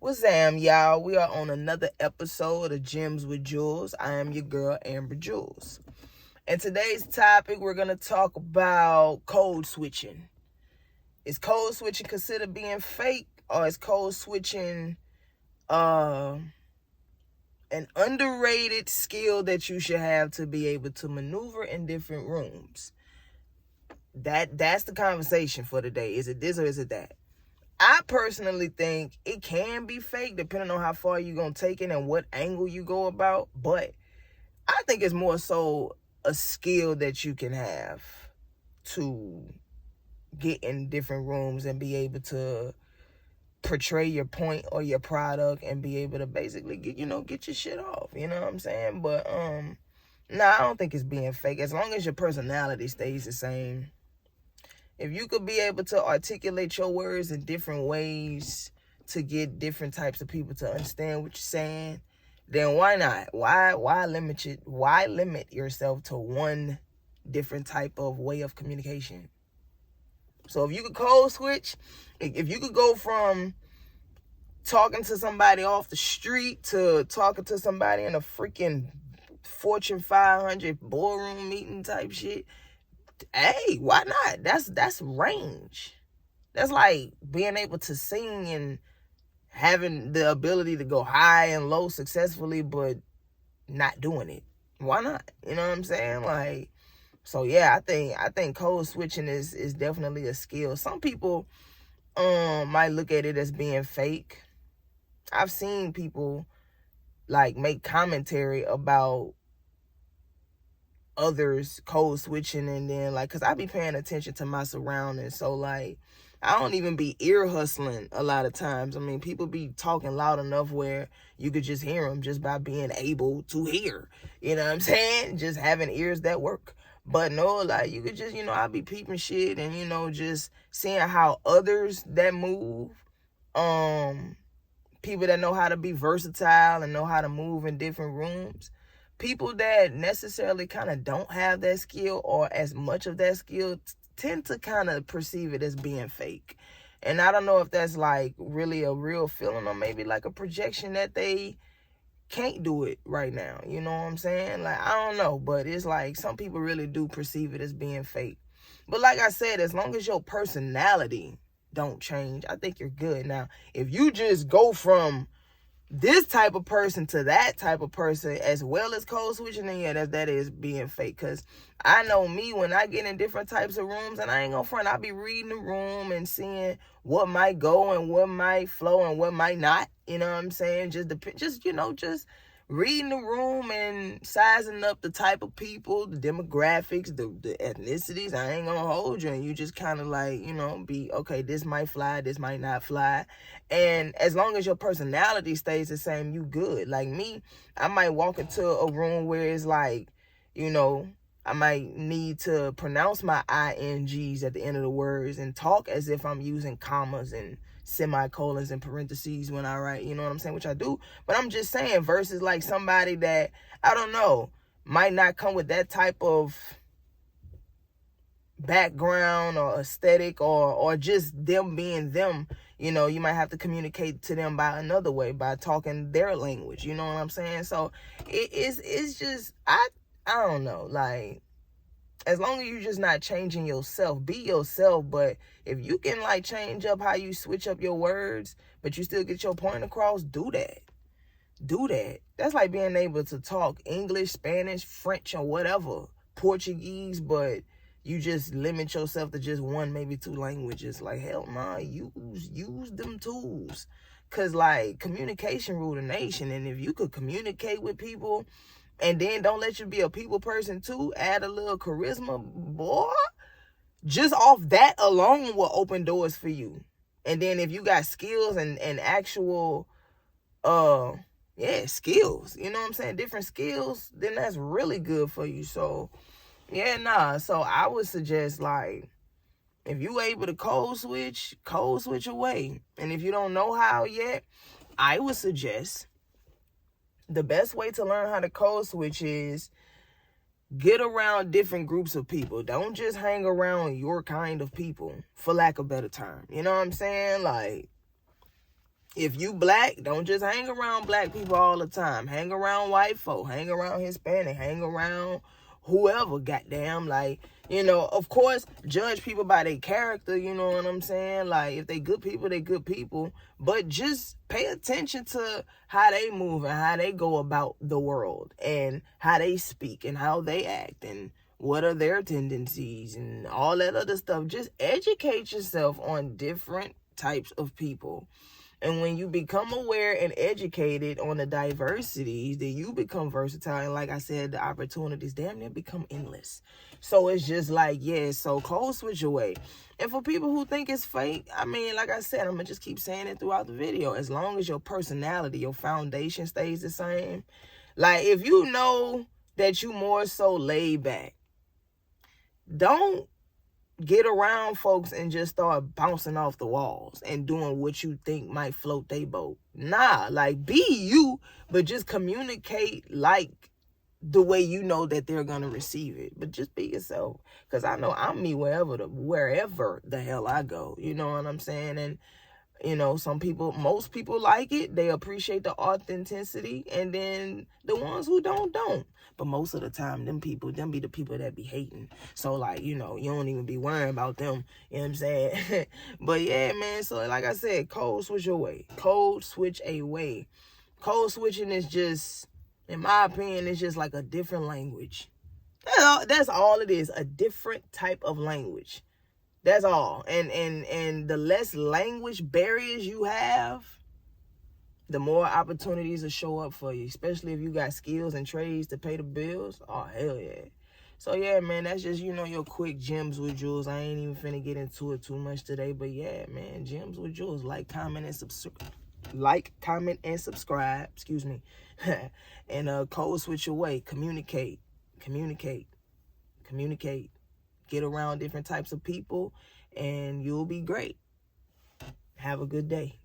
What's up, y'all? We are on another episode of Gems with Jewels. I am your girl, amber.jewelz. And today's topic, we're going to talk about code switching. Is code switching considered being fake, or is code switching an underrated skill that you should have to be able to maneuver in different rooms? That's the conversation for today. Is it this or is it that? I personally think it can be fake depending on how far you're going to take it and what angle you go about. But I think it's more so a skill that you can have to get in different rooms and be able to portray your point or your product and be able to basically get your shit off. You know what I'm saying? But I don't think it's being fake. As long as your personality stays the same. If you could be able to articulate your words in different ways to get different types of people to understand what you're saying, then why not? Why limit it? Why limit yourself to one different type of way of communication? So if you could code switch, if you could go from talking to somebody off the street to talking to somebody in a freaking Fortune 500 boardroom meeting type shit, hey, why not? That's range. That's like being able to sing and having the ability to go high and low successfully, but not doing it. Why not? You know what I'm saying? Like, so yeah, I think code switching is definitely a skill. Some people might look at it as being fake. I've seen people like make commentary about others code switching, and then like, because I be paying attention to my surroundings, so like I don't even be ear hustling a lot of times. I mean, people be talking loud enough where you could just hear them just by being able to hear, you know what I'm saying, just having ears that work. But no, like you could just, I be peeping shit and just seeing how others that move, people that know how to be versatile and know how to move in different rooms. People that necessarily kind of don't have that skill or as much of that skill tend to kind of perceive it as being fake. And I don't know if that's like really a real feeling or maybe like a projection that they can't do it right now. You know what I'm saying? Like, I don't know, but it's like some people really do perceive it as being fake. But like I said, as long as your personality don't change, I think you're good. Now, if you just go from this type of person to that type of person as well as code switching, then yeah, that is being fake. Because I know me, when I get in different types of rooms, and I ain't gonna front, I'll be reading the room and seeing what might go and what might flow and what might not. You know what I'm saying? Just reading the room and sizing up the type of people, the demographics, the ethnicities. I ain't gonna hold you, and you just kind of like, be okay, this might fly, this might not fly. And as long as your personality stays the same, you good. Like me, I might walk into a room where it's like, I might need to pronounce my INGs at the end of the words and talk as if I'm using commas and semicolons and parentheses when I write, you know what I'm saying, which I do. But I'm just saying, versus like somebody that, I don't know, might not come with that type of background or aesthetic or just them being them, you might have to communicate to them by another way, by talking their language, you know what I'm saying? So it's just, I don't know, like, as long as you're just not changing yourself, be yourself. But if you can like change up how you switch up your words, but you still get your point across, do that. Do that. That's like being able to talk English, Spanish, French, or whatever, Portuguese, but you just limit yourself to just one, maybe two languages. Like, hell nah, use them tools. Cause like communication rule the nation. And if you could communicate with people and then don't let you be a people person too, add a little charisma, boy, just off that alone will open doors for you. And then if you got skills and actual, skills, you know what I'm saying, different skills, then that's really good for you. So, so I would suggest, like, if you able to code switch away. And if you don't know how yet, I would suggest the best way to learn how to code switch is get around different groups of people. Don't just hang around your kind of people, for lack of better term. You know what I'm saying? Like, If you black, don't just hang around black people all the time. Hang around white folk. Hang around Hispanic. Hang around whoever, goddamn. Like, you know, of course, judge people by their character, you know what I'm saying? Like, if they good people, they good people. But just pay attention to how they move and how they go about the world and how they speak and how they act and what are their tendencies and all that other stuff. Just educate yourself on different types of people. And when you become aware and educated on the diversities, then you become versatile. And like I said, the opportunities damn near become endless. So it's just like, yeah, so code switch away. And for people who think it's fake, I mean, like I said, I'm going to just keep saying it throughout the video. As long as your personality, your foundation stays the same. Like, if you know that you more so laid back, don't get around folks and just start bouncing off the walls and doing what you think might float they boat. Nah, like, be you, but just communicate like the way you know that they're gonna receive it. But just be yourself, because I know I'm me wherever the hell I go. You know what I'm saying? And you know, most people like it. They appreciate the authenticity. And then the ones who don't. But most of the time, them be the people that be hating. So, like, you know, you don't even be worrying about them. You know what I'm saying? But, yeah, man. So, like I said, code switch away. Code switch away. Code switching is just, in my opinion, it's just like a different language. That's all it is. A different type of language. That's all. And the less language barriers you have, the more opportunities will show up for you, especially if you got skills and trades to pay the bills. Oh, hell yeah. So, yeah, man, that's just, you know, your quick gems with jewels. I ain't even finna get into it too much today. But, yeah, man, gems with jewels. Like, comment, and subscribe. Excuse me. And code switch away. Communicate. Get around different types of people, and you'll be great. Have a good day.